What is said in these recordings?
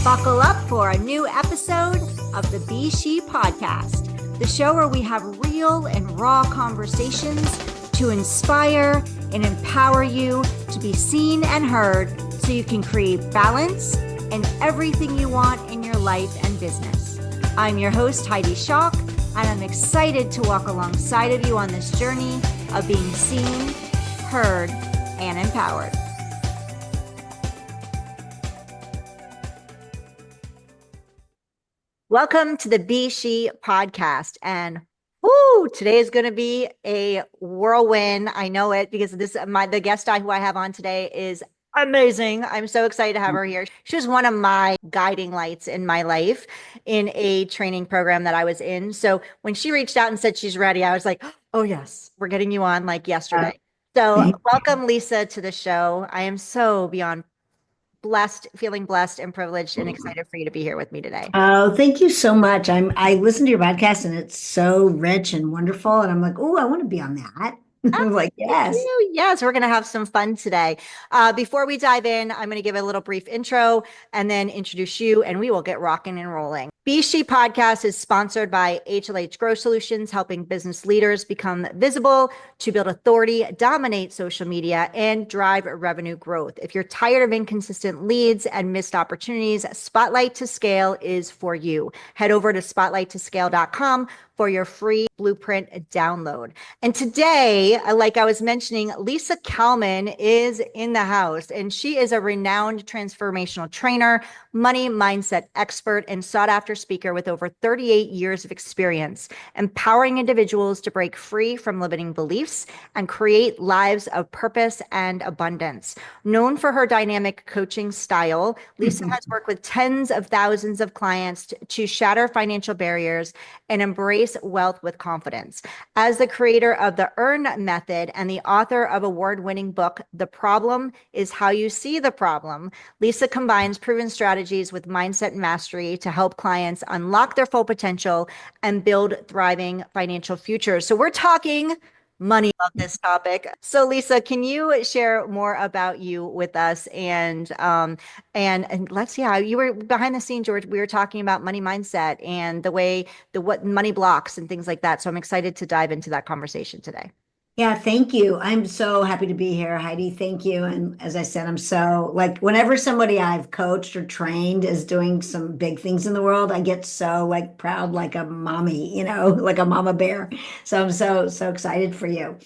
Buckle up for a new episode of the Be S.H.E podcast, the show where we have real and raw conversations to inspire and empower you to be seen and heard so you can create balance in everything you want in your life and business. I'm your host, Heidi S.H.E, and I'm excited to walk alongside of you on this journey of being seen, heard, and empowered. Welcome to the Be S.H.E podcast. And today is going to be a whirlwind. I know it because the guest who I have on today is amazing. I'm so excited to have her here. She was one of my guiding lights in my life in a training program that I was in. So when she reached out and said she's ready, I was like, oh yes, we're getting you on like yesterday. So welcome, Lisa, to the show. I am so beyond feeling blessed and privileged and excited for you to be here with me today. Oh, thank you so much. I listened to your podcast and it's so rich and wonderful. And I'm like, oh, I want to be on that. I'm like, yes. Yes, we're going to have some fun today. Before we dive in, I'm going to give a little brief intro and then introduce you, and we will get rocking and rolling. Be S.H.E podcast is sponsored by HLH Growth Solutions, helping business leaders become visible to build authority, dominate social media, and drive revenue growth. If you're tired of inconsistent leads and missed opportunities, Spotlight to Scale is for you. Head over to spotlighttoscale.com for your free blueprint download. And today, like I was mentioning, Lisa Kalmin is in the house, and she is a renowned transformational trainer, money mindset expert, and sought after speaker with over 38 years of experience, empowering individuals to break free from limiting beliefs and create lives of purpose and abundance. Known for her dynamic coaching style, Lisa has worked with tens of thousands of clients to shatter financial barriers and embrace wealth with confidence. As the creator of the Earn Method and the author of award-winning book, The Problem is How You See the Problem, Lisa combines proven strategies with mindset mastery to help clients unlock their full potential and build thriving financial futures. So we're talking money on this topic. So Lisa, can you share more about you with us? And let's see how you were behind the scenes, George. We were talking about money mindset and what money blocks and things like that. So I'm excited to dive into that conversation today. Yeah, thank you. I'm so happy to be here, Heidi. Thank you. And as I said, I'm so like whenever somebody I've coached or trained is doing some big things in the world, I get so like proud, like a mommy, like a mama bear. So I'm so excited for you.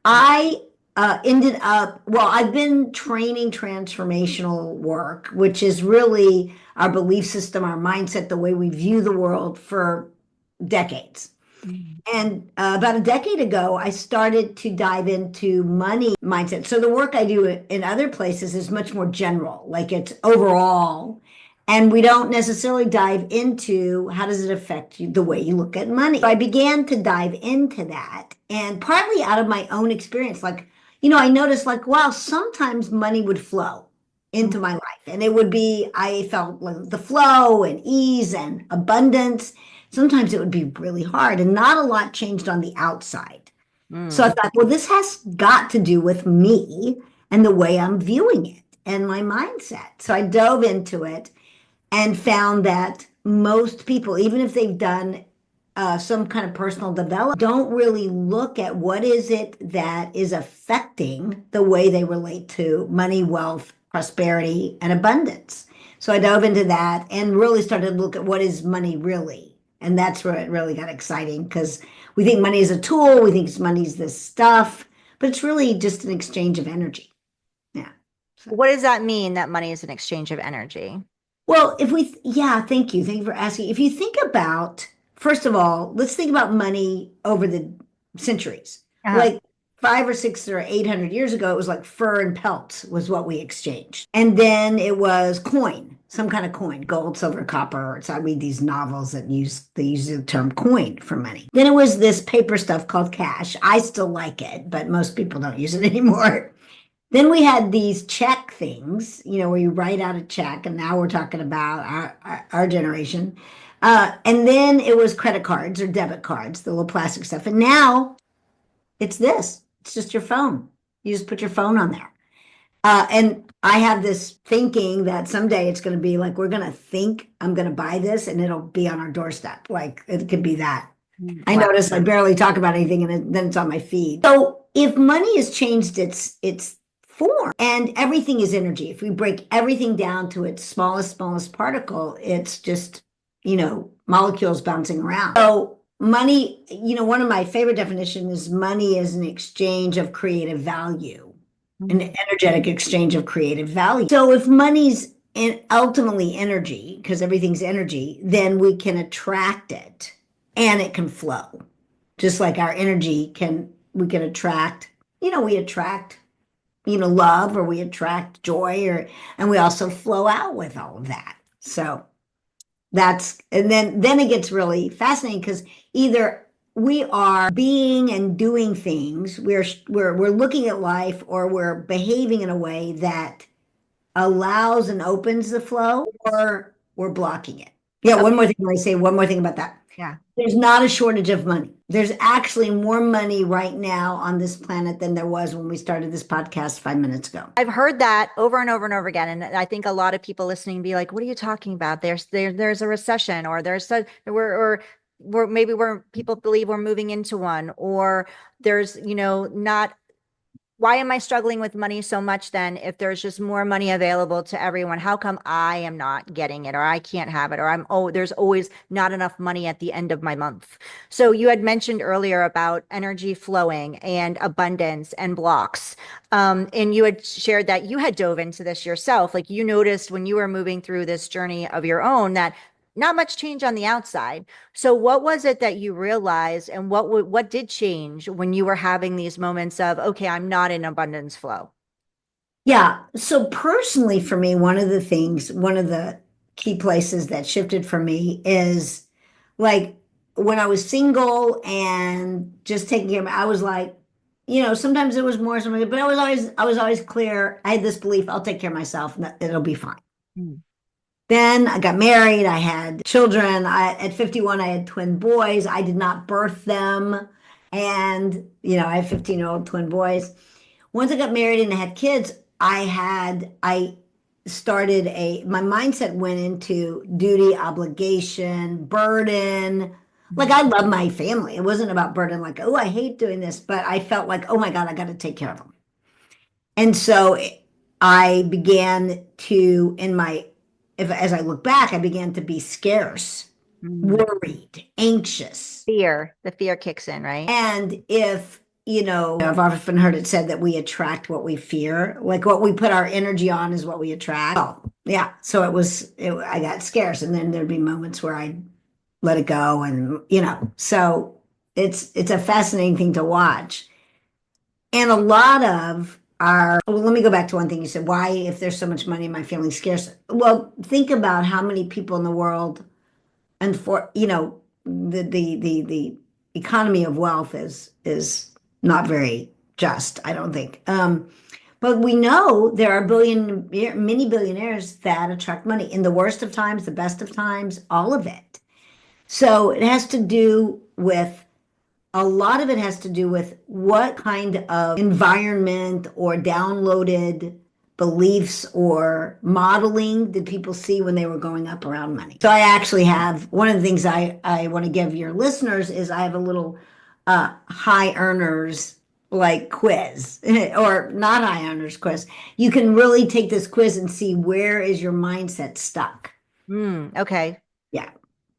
I I've been training transformational work, which is really our belief system, our mindset, the way we view the world for decades. And about a decade ago, I started to dive into money mindset. So the work I do in other places is much more general, like it's overall. And we don't necessarily dive into how does it affect you, the way you look at money. So I began to dive into that, and partly out of my own experience, I noticed wow, sometimes money would flow into my life, and I felt like the flow and ease and abundance. Sometimes it would be really hard and not a lot changed on the outside. So I thought, well, this has got to do with me and the way I'm viewing it and my mindset. So I dove into it and found that most people, even if they've done some kind of personal development, don't really look at what is it that is affecting the way they relate to money, wealth, prosperity, and abundance. So I dove into that and really started to look at what is money really. And that's where it really got exciting, because we think money is a tool, we think money's this stuff, but it's really just an exchange of energy. Yeah. So. What does that mean, that money is an exchange of energy? Well, thank you. Thank you for asking. If you think about, first of all, let's think about money over the centuries. Like 500 or 600 or 800 years ago, it was like fur and pelts was what we exchanged. And then it was coin, some kind of coin, gold, silver, copper. So I read these novels that use the term coin for money. Then it was this paper stuff called cash. I still like it, but most people don't use it anymore. Then we had these check things, where you write out a check, and now we're talking about our generation. And then it was credit cards or debit cards, the little plastic stuff. And now it's this. It's just your phone. You just put your phone on there. And I have this thinking that someday it's going to be like, we're going to think I'm going to buy this and it'll be on our doorstep. Like it could be that. I Wow. notice I barely talk about anything and then it's on my feed. So if money has changed its form and everything is energy, if we break everything down to its smallest particle, it's just, molecules bouncing around. So money, one of my favorite definitions is money is an exchange of creative value, an Mhm. energetic exchange of creative value. So if money's ultimately energy, because everything's energy, then we can attract it and it can flow. Just like our energy we can attract, we attract, love, or we attract joy, and we also flow out with all of that. So and then it gets really fascinating because either we are being and doing things, we're looking at life, or we're behaving in a way that allows and opens the flow, or we're blocking it. Yeah, Oh, one more thing. I say one more thing about that. yeah. There's not a shortage of money. There's actually more money right now on this planet than there was when we started this podcast 5 minutes ago. I've heard that over and over and over again. And I think a lot of people listening be like, what are you talking about? There's a recession, or we're maybe we're people believe we're moving into one, or there's, not why am I struggling with money so much then if there's just more money available to everyone? How come I am not getting it, or I can't have it, or there's always not enough money at the end of my month? So you had mentioned earlier about energy flowing and abundance and blocks. And you had shared that you had dove into this yourself. Like you noticed when you were moving through this journey of your own that not much change on the outside. So what was it that you realized, and what did change when you were having these moments of, okay, I'm not in abundance flow? Yeah. So personally, for me, one of the key places that shifted for me is like when I was single and just taking care of I was like, sometimes it was more, sometimes, but I was always clear. I had this belief, I'll take care of myself and it'll be fine. Mm. Then I got married. I had children. At 51, I had twin boys. I did not birth them. And, I have 15-year-old twin boys. Once I got married and I had kids, I started my mindset went into duty, obligation, burden. Like I love my family. It wasn't about burden, like, oh, I hate doing this, but I felt like, oh my God, I got to take care of them. And so I began to, as I look back, I began to be scarce, Mm. worried, anxious. The fear kicks in, right? And I've often heard it said that we attract what we fear. Like what we put our energy on is what we attract. Oh, yeah. So I got scarce. And then there'd be moments where I let it go. And, so it's a fascinating thing to watch. And a lot of well, let me go back to one thing you said. Why, if there's so much money, am I feeling scarce? Well, think about how many people in the world, and the economy of wealth is not very just, I don't think. But we know there are many billionaires that attract money in the worst of times, the best of times, all of it. So it has to do with a lot of it has to do with what kind of environment or downloaded beliefs or modeling did people see when they were growing up around money. So I actually have one of the things I want to give your listeners is I have a little high earners like quiz or not high earners quiz. You can really take this quiz and see where is your mindset stuck. Okay. Yeah.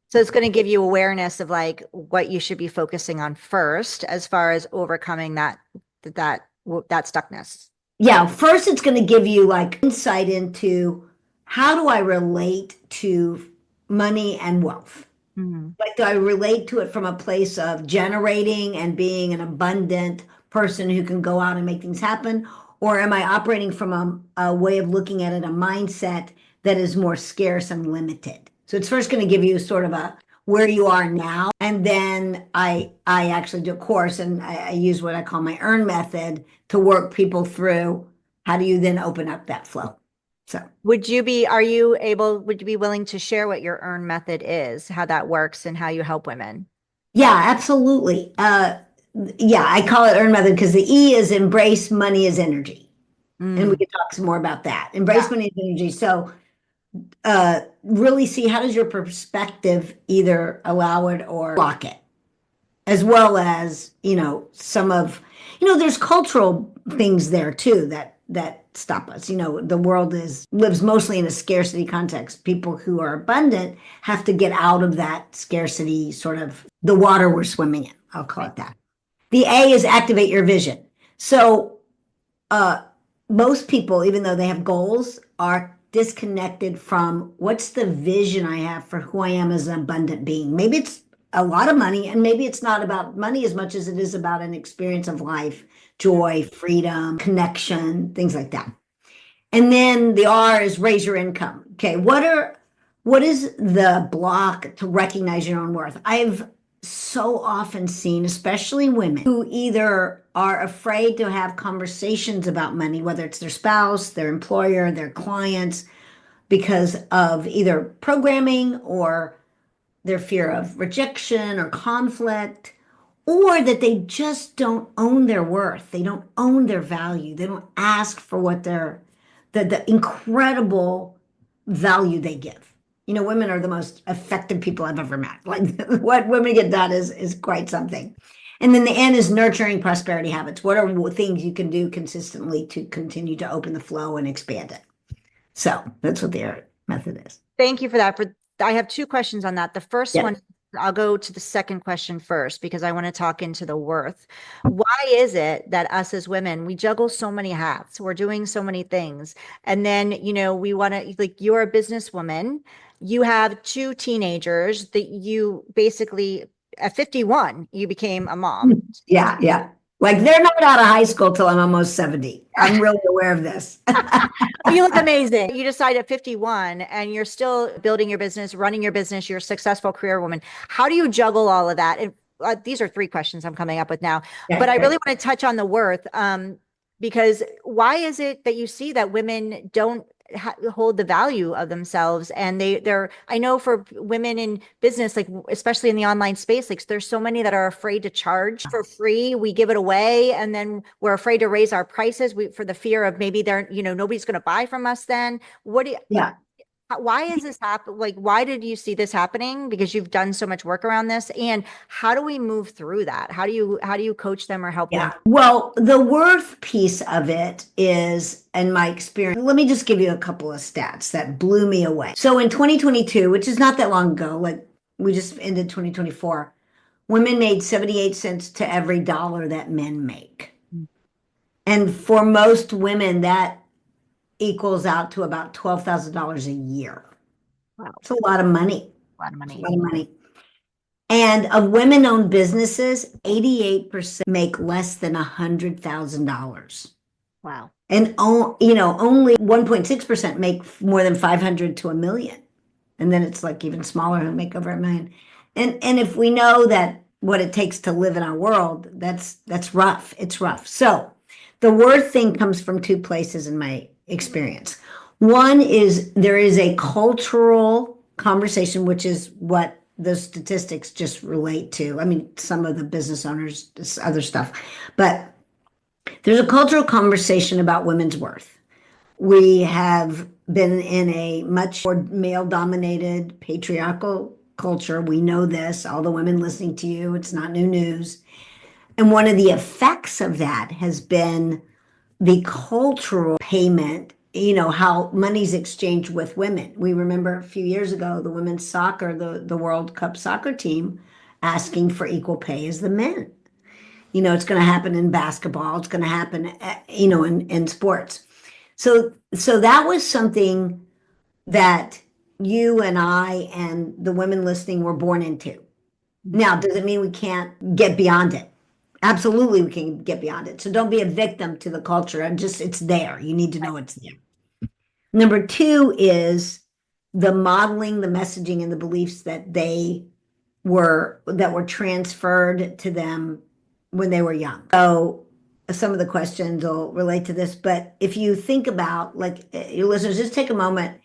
So it's going to give you awareness of like what you should be focusing on first as far as overcoming that stuckness. Yeah, first it's going to give you like insight into how do I relate to money and wealth? Mm. Like, do I relate to it from a place of generating and being an abundant person who can go out and make things happen? Or am I operating from a way of looking at it, a mindset that is more scarce and limited? So it's first going to give you sort of a where you are now. And then I actually do a course and I use what I call my earn method to work people through how do you then open up that flow. So Would you be willing to share what your earn method is, how that works and how you help women? yeah, absolutely. Yeah, I call it earn method because the E is embrace money as energy. And we Mm, can talk some more about that. yeah. Embrace money energy. So really see, how does your perspective either allow it or block it? As well as, some of, there's cultural things there too that stop us. The world lives mostly in a scarcity context. People who are abundant have to get out of that scarcity, sort of the water we're swimming in. I'll call it that. The A is activate your vision. So uh, most people, even though they have goals, are disconnected from what's the vision I have for who I am as an abundant being. Maybe it's a lot of money, and maybe it's not about money as much as it is about an experience of life, joy, freedom, connection, things like that. And then the R is raise your income. Okay, what is the block to recognize your own worth? I've so often seen, especially women, who either are afraid to have conversations about money, whether it's their spouse, their employer, their clients, because of either programming or their fear of rejection or conflict, or that they just don't own their worth. They don't own their value. They don't ask for what the incredible value they give. Women are the most effective people I've ever met. Like what women get done is quite something. And then the N is nurturing prosperity habits. What are things you can do consistently to continue to open the flow and expand it? So that's what their method is. Thank you for that. I have two questions on that. The first Yeah. one, I'll go to the second question first because I want to talk into the worth. Why is it that us as women, we juggle so many hats? We're doing so many things. And then, we want to, like, you're a businesswoman, you have two teenagers that you basically, at 51, you became a mom. Yeah, yeah. Like they're not out of high school till I'm almost 70. I'm really aware of this. You look amazing. You decide at 51 and you're still building your business, running your business, you're a successful career woman. How do you juggle all of that? And these are three questions I'm coming up with now, but Okay, I really great. want to touch on the worth. Because why is it that you see that women don't hold the value of themselves, and I know for women in business, like especially in the online space, like there's so many that are afraid to charge for free. We give it away, and then we're afraid to raise our prices for the fear of maybe nobody's going to buy from us. Then what do you Yeah, why is this happen? Like, why did you see this happening? Because you've done so much work around this. And how do we move through that? How do you coach them or help them? yeah. Well, the worth piece of it is, in my experience, let me just give you a couple of stats that blew me away. So in 2022, which is not that long ago, like we just ended 2024, women made 78 cents to every dollar that men make. And for most women, that equals out to about $12,000 a year. Wow, It's a lot of money. a lot of It's a money. lot of money. And of women-owned businesses, 88% make less than $100,000. Wow. And only 1.6% make more than 500 to a million. And then it's like even smaller who make over a million. And if we know that what it takes to live in our world, that's rough. It's rough. So the worth thing comes from two places in my experience. One is there is a cultural conversation, which is what the statistics just relate to. I mean, some of the business owners, other stuff, but there's a cultural conversation about women's worth. We have been in a much more male dominated patriarchal culture. We know this, all the women listening to you, it's not new news. And one of the effects of that has been the cultural payment, how money's exchanged with women. We remember a few years ago, the women's soccer, the World Cup soccer team asking for equal pay as the men. It's going to happen in basketball. It's going to happen, in sports. So that was something that you and I and the women listening were born into. Now, does it mean we can't get beyond it? Absolutely, we can get beyond it. So don't be a victim to the culture. And just, it's there. You need to know it's there. Number two is the modeling, the messaging, and the beliefs that were transferred to them when they were young. So some of the questions will relate to this, but if you think about, like, your listeners, just take a moment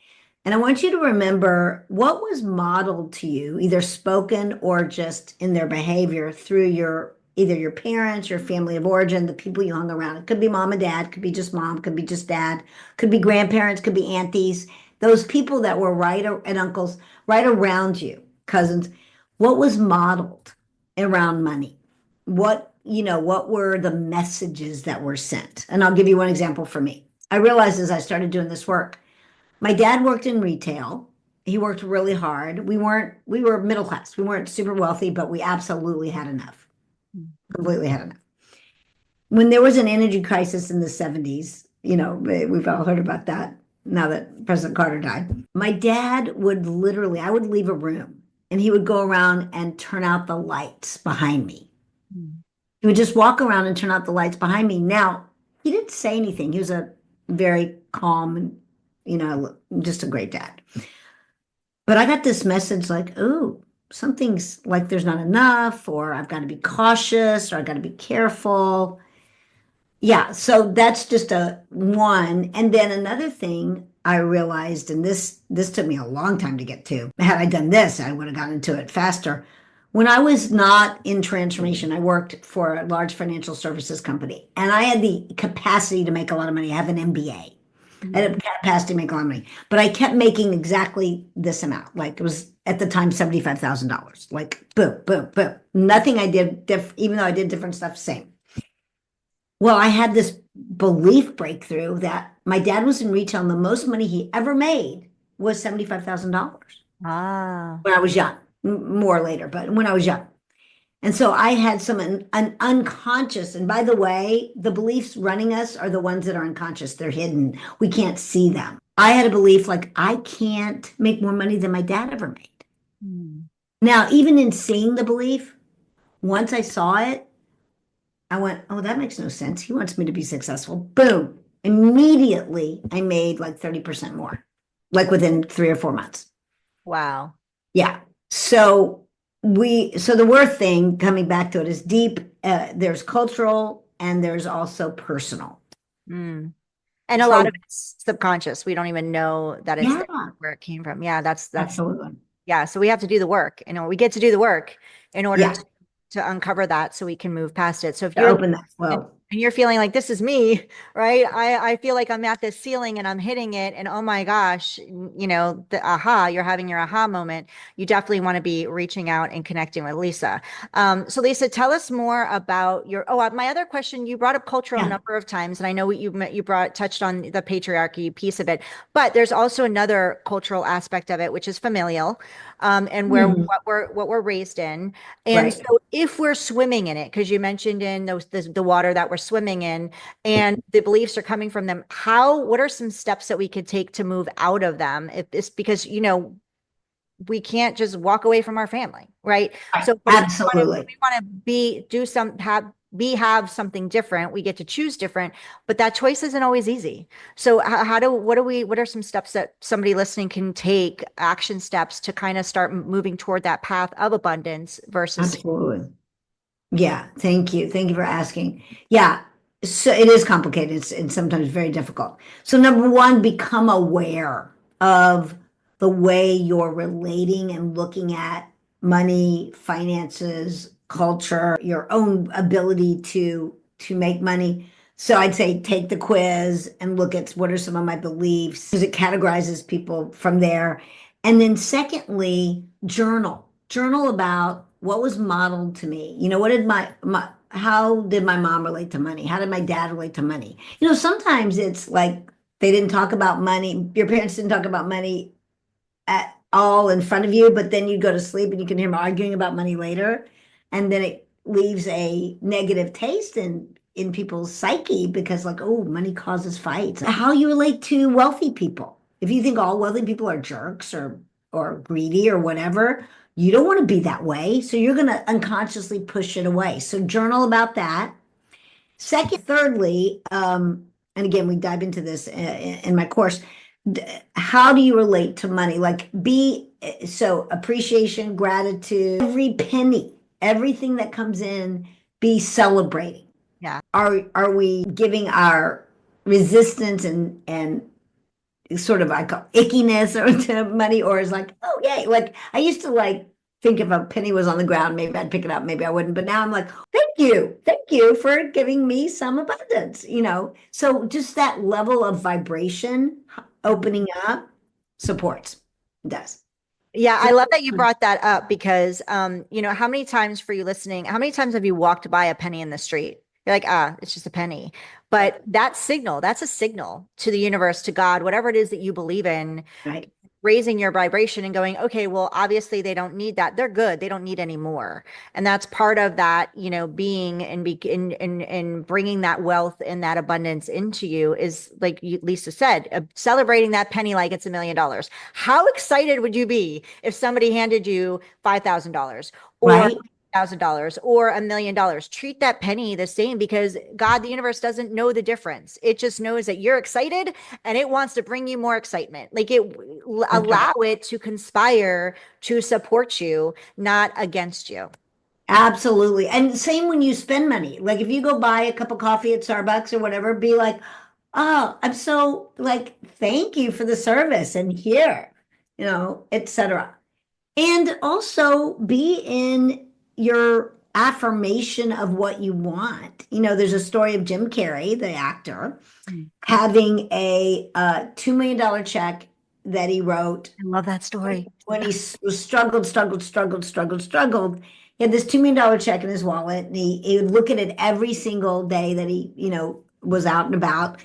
and I want you to remember what was modeled to you, either spoken or just in their behavior through your either your parents, your family of origin, the people you hung around. It could be mom and dad, could be just mom, could be just dad, could be grandparents, could be aunties, those people that were and uncles right around you, cousins. What was modeled around money? What were the messages that were sent? And I'll give you one example for me. I realized as I started doing this work, my dad worked in retail. He worked really hard. We were middle class. We weren't super wealthy, but we absolutely had enough, completely had enough. When there was an energy crisis in the 70s, we've all heard about that now that President Carter died. My dad would literally, I would leave a room and he would go around and turn out the lights behind me. He would just walk around and turn out the lights behind me. Now, he didn't say anything. He was a very calm and, just a great dad. But I got this message like, oh, something's like there's not enough, or I've got to be cautious, or I've got to be careful. Yeah, so that's just a one. And then another thing I realized, and this took me a long time to get to. Had I done this, I would have gotten into it faster. When I was not in transformation, I worked for a large financial services company, and I had the capacity to make a lot of money. I have an MBA. I had a capacity to make a lot of money, but I kept making exactly this amount. Like it was at the time $75,000. Like boom, boom, boom. Nothing I did, even though I did different stuff, same. Well, I had this belief breakthrough that my dad was in retail and the most money he ever made was $75,000 Ah, when I was young, more later, but when I was young. And so I had an unconscious, and by the way, the beliefs running us are the ones that are unconscious. They're hidden. We can't see them. I had a belief like I can't make more money than my dad ever made. Now, even in seeing the belief, once I saw it, I went, oh, that makes no sense. He wants me to be successful. Boom. Immediately, I made like 30% more, like within 3 or 4 months. wow. Yeah. So the worth thing, coming back to it, is deep. There's cultural and there's also personal. Mm. And a lot So of it's subconscious. We don't even know that it's there, yeah, where it came from. Yeah, that's absolutely. yeah. So we have to do the work. We get to do the work in order Yeah, to uncover that so we can move past it. So if to you're open that and, flow. and you're feeling like this is me, right? I feel like I'm at this ceiling and I'm hitting it, and oh my gosh, you're having your aha moment. You definitely want to be reaching out and connecting with Lisa. So Lisa, tell us more about my other question. You brought up culture a Yeah. number of times, and I know you touched on the patriarchy piece of it, but there's also another cultural aspect of it, which is familial, and where Mhm. what we're raised in. And Right. so if we're swimming in it, because you mentioned in the water that we're swimming in, and the beliefs are coming from them, what are some steps that we could take to move out of them? If it's because, we can't just walk away from our family, right? Right. So, but Absolutely. we want to have something different. We get to choose different, but that choice isn't always easy. So, what are some steps that somebody listening can take, action steps to kind of start moving toward that path of abundance versus, Absolutely. Yeah, thank you. Thank you for asking. Yeah, so it is complicated. It's sometimes very difficult. So number one, become aware of the way you're relating and looking at money, finances, culture, your own ability to make money. So I'd say take the quiz and look at what are some of my beliefs, because it categorizes people from there. And then secondly, journal. Journal about what was modeled to me. What did how did my mom relate to money? How did my dad relate to money? Sometimes it's like they didn't talk about money. Your parents didn't talk about money at all in front of you, but then you go to sleep and you can hear them arguing about money later. And then it leaves a negative taste in people's psyche because like, oh, money causes fights. How you relate to wealthy people. If you think all wealthy people are jerks or greedy or whatever, you don't want to be that way. So you're going to unconsciously push it away. So journal about that. Thirdly, and again, we dive into this in my course. How do you relate to money? Like so appreciation, gratitude, every penny, everything that comes in, be celebrating. yeah. Are we giving our resistance and sort of I call ickiness or to money, or is like, oh yay. Like I used to like think if a penny was on the ground, maybe I'd pick it up, maybe I wouldn't. But now I'm like, thank you for giving me some abundance, you know. So just that level of vibration opening up supports. It does. Yeah, So I love that you brought that up because, how many times for you listening, how many times have you walked by a penny in the street? You're like, it's just a penny. But that signal, that's a signal to the universe, to God, whatever it is that you believe in, right, raising your vibration and going, okay, well, obviously they don't need that. They're good. They don't need any more. And that's part of that, being and be in bringing that wealth and that abundance into you is like Lisa said, celebrating that penny like it's $1 million. How excited would you be if somebody handed you $5,000 or right. $1,000 or $1 million? Treat that penny the same because God, the universe doesn't know the difference. It just knows that you're excited and it wants to bring you more excitement. Like That's right. allow it to conspire to support you, not against you. Absolutely. And same when you spend money. Like if you go buy a cup of coffee at Starbucks or whatever, be like, oh, I'm so like, thank you for the service and here, etc. And also be in your affirmation of what you want. There's a story of Jim Carrey, the actor, Mm. having a $2 million check that he wrote I love that story. when he struggled. He had this $2 million check in his wallet, and he would look at it every single day that he, was out and about.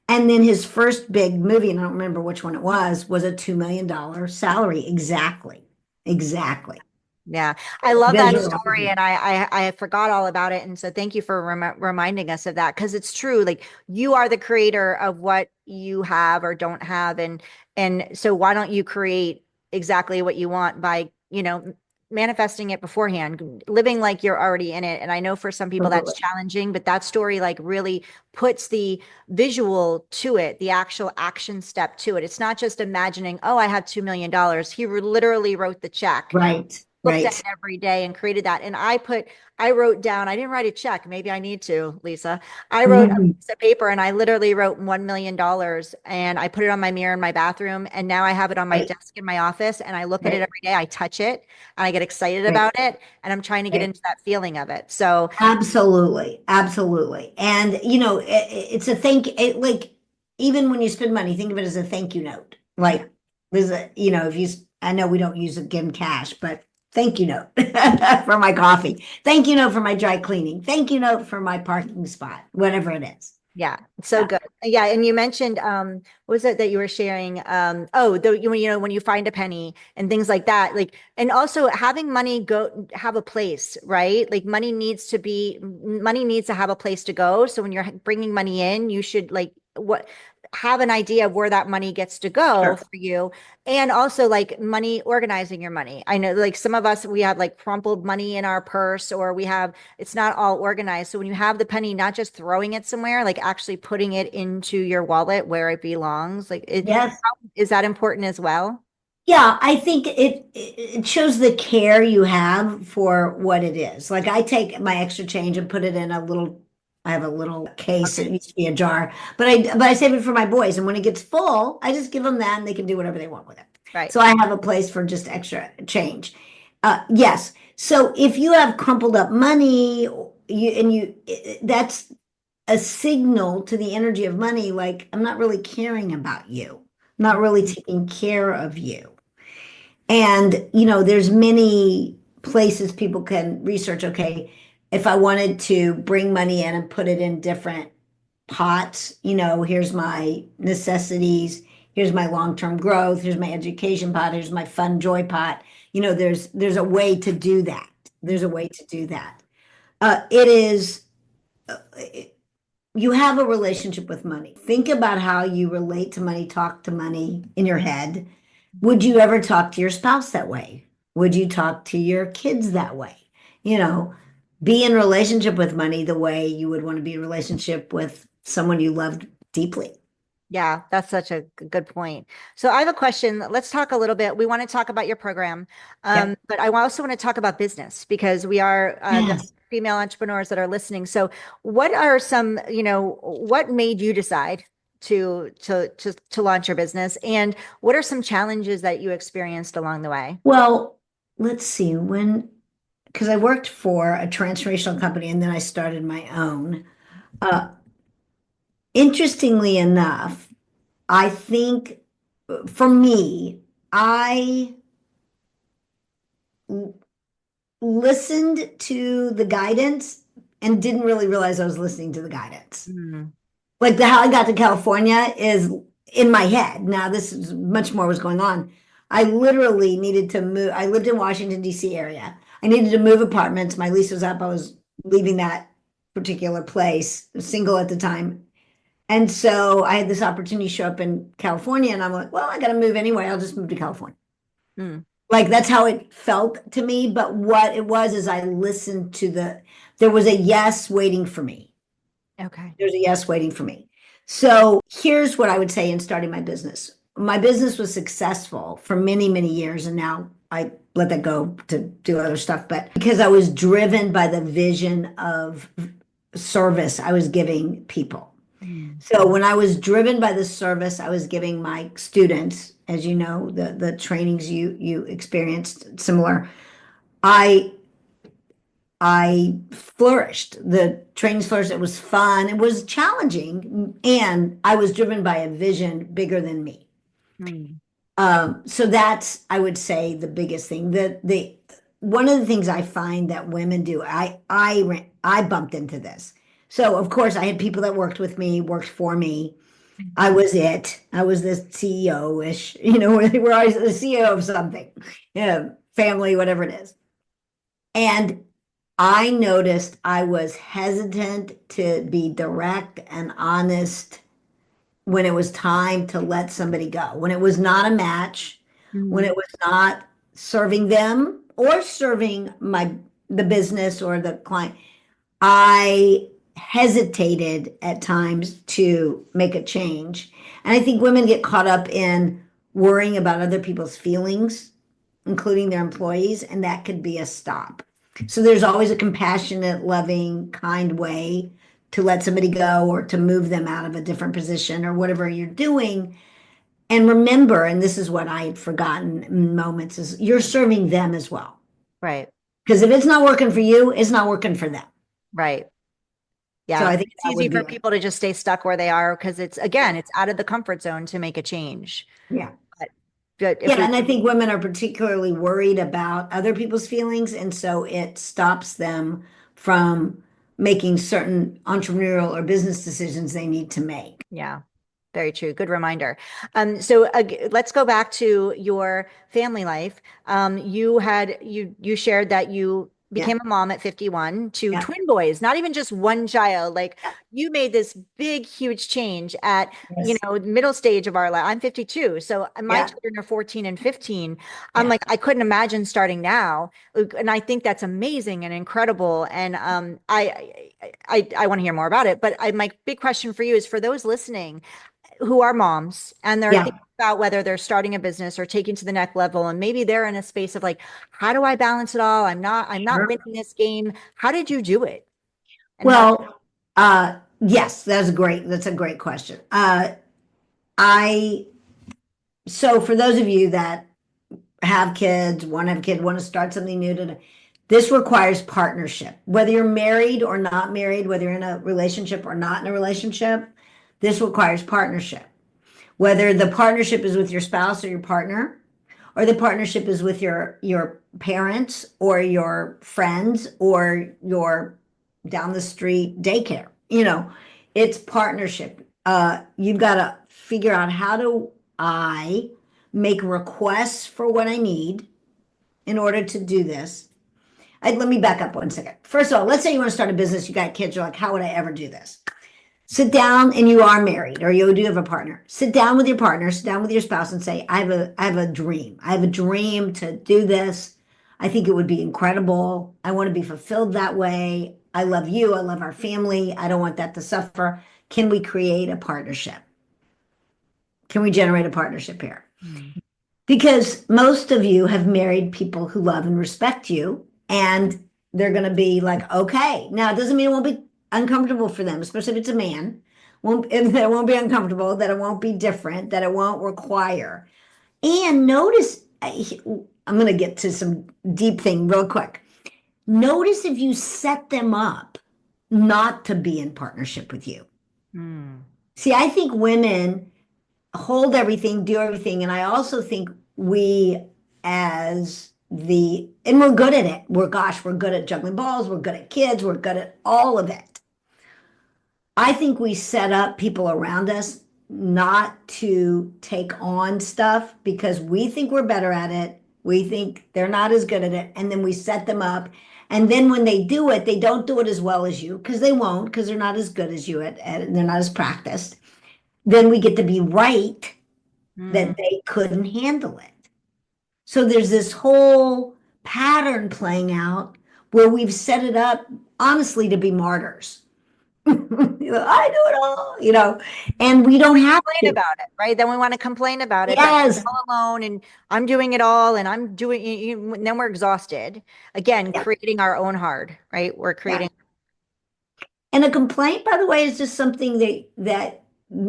And then his first big movie, and I don't remember which one it was a $2 million salary. Exactly. Exactly. Yeah, I love that story, Visualizing. and I forgot all about it, and so thank you for reminding us of that because it's true. Like you are the creator of what you have or don't have, and so why don't you create exactly what you want by manifesting it beforehand, living like you're already in it. And I know for some people that's Absolutely. challenging, but that story like really puts the visual to it, the actual action step to it. It's not just imagining, oh, I have $2 million. He literally wrote the check, Right. looked at Right. it every day and created that. And I wrote down, I didn't write a check. Maybe I need to, Lisa. I wrote a Mhm. piece of paper and I literally wrote $1 million and I put it on my mirror in my bathroom. And now I have it on my Right. desk in my office and I look at it Right. every day. I touch it and I get excited Right. about it. And I'm trying to get Right. into that feeling of it. So Absolutely, absolutely. And it's a like even when you spend money, think of it as a thank you note. yeah, Like there's a, if you I know we don't use it again cash, but thank you note for my coffee. Thank you note for my dry cleaning. Thank you note for my parking spot, whatever it is. yeah, so Yeah. good. Yeah, and you mentioned what was it that you were sharing? Oh, when you find a penny and things like that, like and also having money go have a place, right? Like money needs to have a place to go. So when you're bringing money in, you should like what have an idea of where that money gets to go Sure. for you and also like money organizing your money. I know like some of us we have like crumpled money in our purse or we have it's not all organized. So when you have the penny, not just throwing it somewhere, like actually putting it into your wallet where it belongs, like Yes. is that important as well? Yeah, I think it shows the care you have for what it is. Like I take my extra change and put it in a little, I have a little case. Okay. It used to be a jar, but I save it for my boys. And when it gets full, I just give them that and they can do whatever they want with it. Right. So I have a place for just extra change. Yes. So if you have crumpled up money, that's a signal to the energy of money, like I'm not really caring about you, I'm not really taking care of you. And, there's many places people can research, okay, if I wanted to bring money in and put it in different pots, here's my necessities, here's my long-term growth, here's my education pot, here's my fun joy pot. There's a way to do that. There's a way to do that. It is you have a relationship with money. Think about how you relate to money, talk to money in your head. Would you ever talk to your spouse that way? Would you talk to your kids that way? You know, be in relationship with money the way you would want to be in relationship with someone you loved deeply. Yeah, that's such a good point. So I have a question. Let's talk a little bit. We want to talk about your program, Yep. but I also want to talk about business because we are the Yes. female entrepreneurs that are listening. So what are some, what made you decide to launch your business, and what are some challenges that you experienced along the way? Well, let's see, because I worked for a transformational company and then I started my own. Uh, Interestingly enough, I think for me, I l- listened to the guidance and didn't really realize I was listening to the guidance. Mm, Like the how I got to California is in my head. Now this is much more was going on. I literally needed to move. I lived in Washington, D.C. area. I needed to move apartments. My lease was up. I was leaving that particular place, single at the time. And so I had this opportunity show up in California, and I'm like, well, I got to move anyway. I'll just move to California. mm, Like that's how it felt to me. But what it was is I listened to there was a yes waiting for me. okay. There's a yes waiting for me. So here's what I would say in starting my business. My business was successful for many, many years, and now I let that go to do other stuff. But because I was driven by the vision of service I was giving people. Mm, So when I was driven by the service I was giving my students, as you know, the trainings you experienced similar, I I flourished. The trainings flourished. It was fun. It was challenging, and I was driven by a vision bigger than me. mm, So that's, I would say, the biggest thing. The one of the things I find that women do, I bumped into this. So of course, I had people that worked with me, worked for me. I was it. I was the CEO-ish, where I was the CEO of something, yeah, family, whatever it is. And I noticed I was hesitant to be direct and honest when it was time to let somebody go, when it was not a match, when mm, it was not serving them or serving the business or the client. I hesitated at times to make a change. And I think women get caught up in worrying about other people's feelings, including their employees, and that could be a stop. So there's always a compassionate, loving, kind way to let somebody go or to move them out of a different position or whatever you're doing. And remember, and this is what I had forgotten in moments, is you're serving them as well. right, Because if it's not working for you, it's not working for them. right. So Yeah. I think It's that easy would for be it. people to just stay stuck where they are because it's out of the comfort zone to make a change. Yeah. But, but if Yeah, we, and I think women are particularly worried about other people's feelings, and so it stops them from making certain entrepreneurial or business decisions they need to make. yeah, very true. Good reminder. Let's go back to your family life. You shared that you Yeah, became a mom at 51 to yeah, twin boys, not even just one child. Like yeah, you made this big, huge change at, yes, middle stage of our life. I'm 52. So my yeah, children are 14 and 15. I'm yeah. like, I couldn't imagine starting now. And I think that's amazing and incredible. And I want to hear more about it. But my big question for you is for those listening who are moms and they're Yeah. thinking about whether they're starting a business or taking to the next level and maybe they're in a space of like, how do I balance it all? I'm not Sure. winning this game. How did you do it? And how Well, yes, that's a great question. I so for those of you that have kids, want to have a kid, want to start something new, this requires partnership. Whether you're married or not married, whether you're in a relationship or not in a relationship, this requires partnership. Whether the partnership is with your spouse or your partner, or the partnership is with your parents or your friends or your down the street daycare. It's partnership. You've got to figure out how do I make requests for what I need in order to do this. Let me back up 1 second. First of all, let's say you want to start a business, you got kids, you're like, how would I ever do this? Sit down, and you are married or you do have a partner. Sit down with your partner, sit down with your spouse and say, I have a dream. I have a dream to do this. I think it would be incredible. I want to be fulfilled that way. I love you. I love our family. I don't want that to suffer. Can we create a partnership? Can we generate a partnership here? Hmm. Because most of you have married people who love and respect you, and they're going to be like, okay. Now, it doesn't mean it won't be uncomfortable for them, especially if it's a man. And that it won't be uncomfortable, that it won't be different, that it won't require. And notice, I'm going to get to some deep thing real quick. Notice if you set them up not to be in partnership with you. Mm. See, I think women hold everything, do everything. And I also think we, and we're good at it. We're good at juggling balls. We're good at kids. We're good at all of it. I think we set up people around us not to take on stuff because we think we're better at it. We think they're not as good at it. And then we set them up. And then when they do it, they don't do it as well as you because they won't, because they're not as good as you at it and they're not as practiced. Then we get to be right Mm. that they couldn't handle it. So there's this whole pattern playing out where we've set it up honestly to be martyrs. I do it all, and we don't have Complain to. about it, right? Then we want to complain about it that Yes. we're all alone and I'm doing it all and I'm doing and then we're exhausted. Again, Yeah. creating our own hard, right? We're Yeah. creating. And a complaint, by the way, is just something that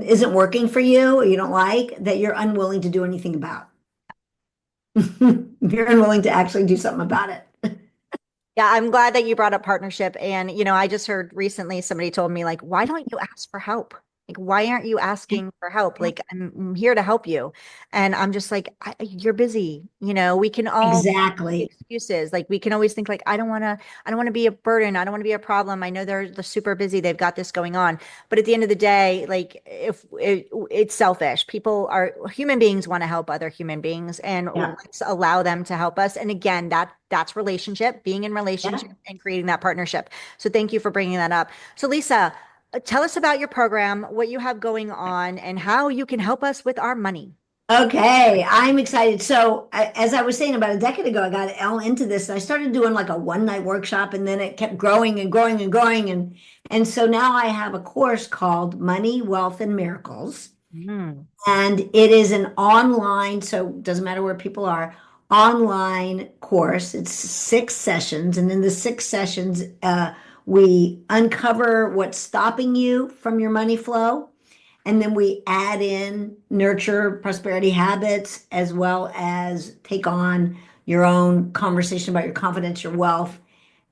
isn't working for you or you don't like that you're unwilling to do anything about. You're unwilling to actually do something about it. Yeah, I'm glad that you brought up partnership. And, I just heard recently somebody told me, like, why don't you ask for help? Like, why aren't you asking for help? Like, I'm here to help you. And I'm just like, you're busy. We can all make Exactly. excuses. Like, we can always think, like, I don't want to be a burden. I don't want to be a problem. I know they're super busy. They've got this going on. But at the end of the day, like, if it's selfish, people are human beings want to help other human beings and Yeah. let's allow them to help us. And again, that's relationship, being in Yeah. relationship and creating that partnership. So thank you for bringing that up. So Lisa, tell us about your program, what you have going on, and how you can help us with our money. Okay, I'm excited. So, as I was saying about a decade ago, I got all into this. And I started doing like a one night workshop, and then it kept growing and growing and growing. And so now I have a course called Money, Wealth, and Miracles. Mm. And it is an online, so it doesn't matter where people are, online course. It's 6 sessions. And in the 6 sessions, we uncover what's stopping you from your money flow. And then we add in nurture prosperity habits as well as take on your own conversation about your confidence, your wealth.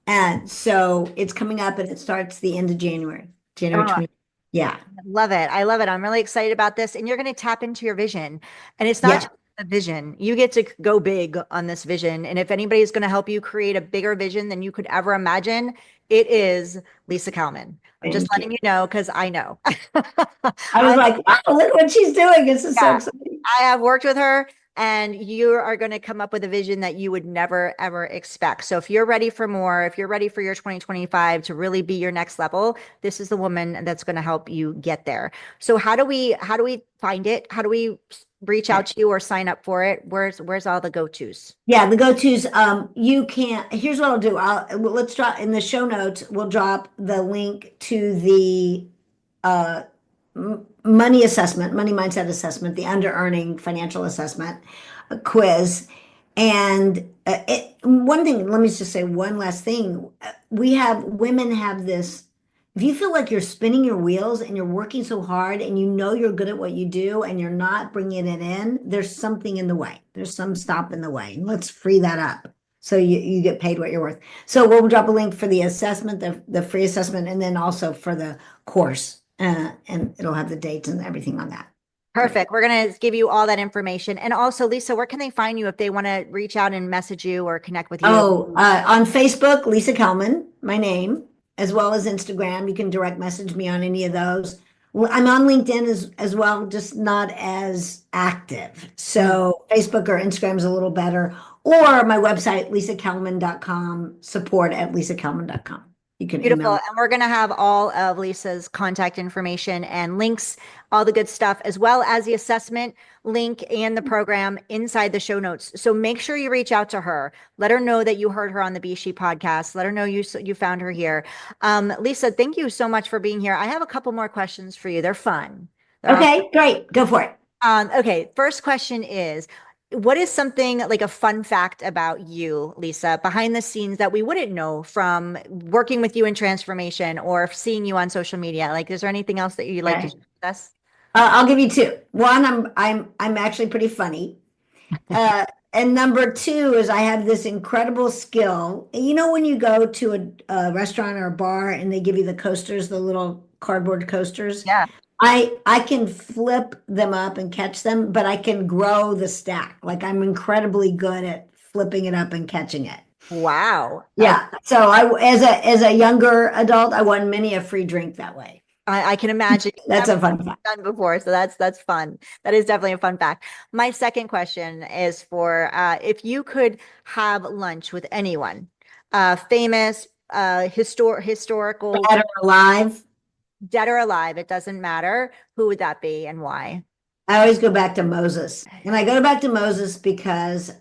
And so it's coming up and it starts the end of January, January Oh, 20. Yeah. love it. I love it. I'm really excited about this. And you're going to tap into your vision. And it's not Yeah. just a vision. You get to go big on this vision. And if anybody's going to help you create a bigger vision than you could ever imagine, it is Lisa Kalmin. I'm just Thank you. letting you know because I know. I was I like, wow, look what she's doing. This is so Yeah, exciting. I have worked with her and you are going to come up with a vision that you would never ever expect. So if you're ready for more, if you're ready for your 2025 to really be your next level, this is the woman that's going to help you get there. So how do we find it? How do we reach out to you or sign up for it? Where's all the go-tos? Yeah, the go-tos, you can't, here's what I'll do. Let's drop in the show notes, we'll drop the link to the uh money assessment, money mindset assessment, the under earning financial assessment quiz. And one thing, let me just say one last thing. Women have this, if you feel like you're spinning your wheels and you're working so hard and you know you're good at what you do and you're not bringing it in, there's something in the way. There's some stop in the way. And let's free that up so you get paid what you're worth. So we'll drop a link for the assessment, the free assessment, and then also for the course. And it'll have the dates and everything on that. Great. Perfect. We're going to give you all that information. And also, Lisa, where can they find you if they want to reach out and message you or connect with you? Oh, on Facebook, Lisa Kelman, my name, as well as Instagram. You can direct message me on any of those. Well, I'm on LinkedIn as well, just not as active. Mm. So Facebook or Instagram is a little better. Or my website, lisakelman.com, support@lisakelman.com. You can Beautiful. email me. And we're going to have all of Lisa's contact information and links, all the good stuff, as well as the assessment link and the program inside the show notes. So make sure you reach out to her. Let her know that you heard her on the Be S.H.E podcast. Let her know you found her here. Lisa, thank you so much for being here. I have a couple more questions for you. They're fun. They're off. Okay, great. Go for it. Okay, first question is, what is something like a fun fact about you, Lisa, behind the scenes that we wouldn't know from working with you in transformation or seeing you on social media? Like, is there anything else that you'd like to Okay. share with us? I'll give you two. One, I'm actually pretty funny. And number two is I have this incredible skill. You know, when you go to a restaurant or a bar and they give you the coasters, the little cardboard coasters, Yeah. I can flip them up and catch them, but I can grow the stack. Like I'm incredibly good at flipping it up and catching it. Wow. Yeah. So as a younger adult, I won many a free drink that way. I can imagine. That's a fun fact. Done before, so that's fun. That is definitely a fun fact. My second question is for if you could have lunch with anyone, famous, historical, Dead or alive. dead or alive, it doesn't matter. Who would that be and why? I always go back to Moses. And I go back to Moses because,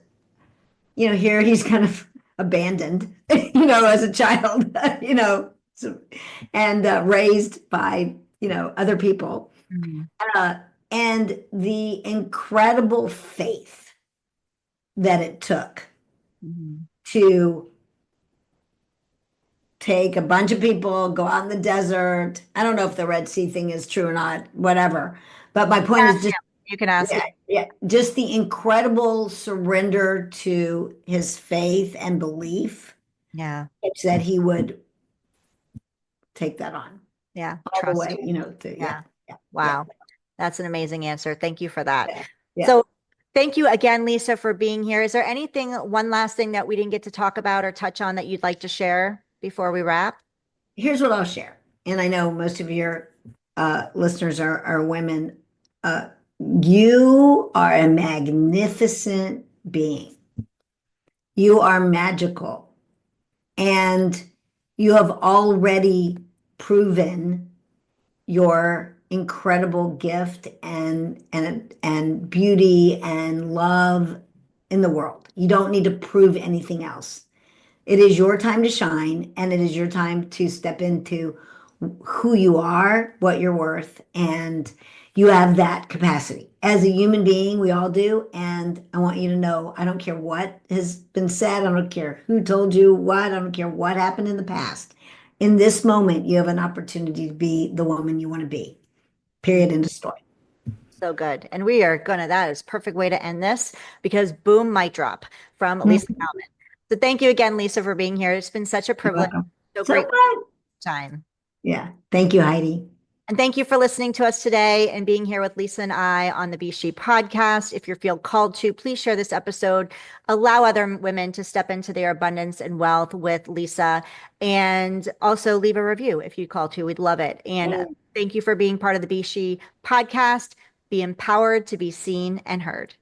here he's kind of abandoned, as a child, so, and raised by, other people. Mhm. Uh, and the incredible faith that it took Mhm. to take a bunch of people, go out in the desert. I don't know if the Red Sea thing is true or not, whatever. But my point is Ask just, him. You can ask him. yeah, yeah, just the incredible surrender to his faith and belief, Yeah, such that he would take that on yeah. all the Trust. way, yeah, Yeah. yeah, yeah, Wow. That's an amazing answer. Thank you for that. yeah, yeah. So thank you again, Lisa, for being here. Is there anything, one last thing that we didn't get to talk about or touch on that you'd like to share before we wrap? Here's what I'll share. And I know most of your listeners are women. Uh, you are a magnificent being. You are magical. And you have already proven your incredible gift and beauty and love in the world. You don't need to prove anything else. It is your time to shine, and it is your time to step into who you are, what you're worth, and you have that capacity. As a human being, we all do. And I want you to know I don't care what has been said, I don't care who told you what, I don't care what happened in the past. In this moment, you have an opportunity to be the woman you want to be. Period. End of story. So good. And we are gonna, that is perfect way to end this because boom, mic drop from Lisa Mhm. Kalmin. So thank you again, Lisa, for being here. It's been such a You're privilege. welcome. So So great fun. time. Yeah. Thank you, Heidi. And thank you for listening to us today and being here with Lisa and I on the Be S.H.E podcast. If you feel called to, please share this episode. Allow other women to step into their abundance and wealth with Lisa. And also leave a review if you call to. We'd love it. And thank you for being part of the Be S.H.E podcast. Be empowered to be seen and heard.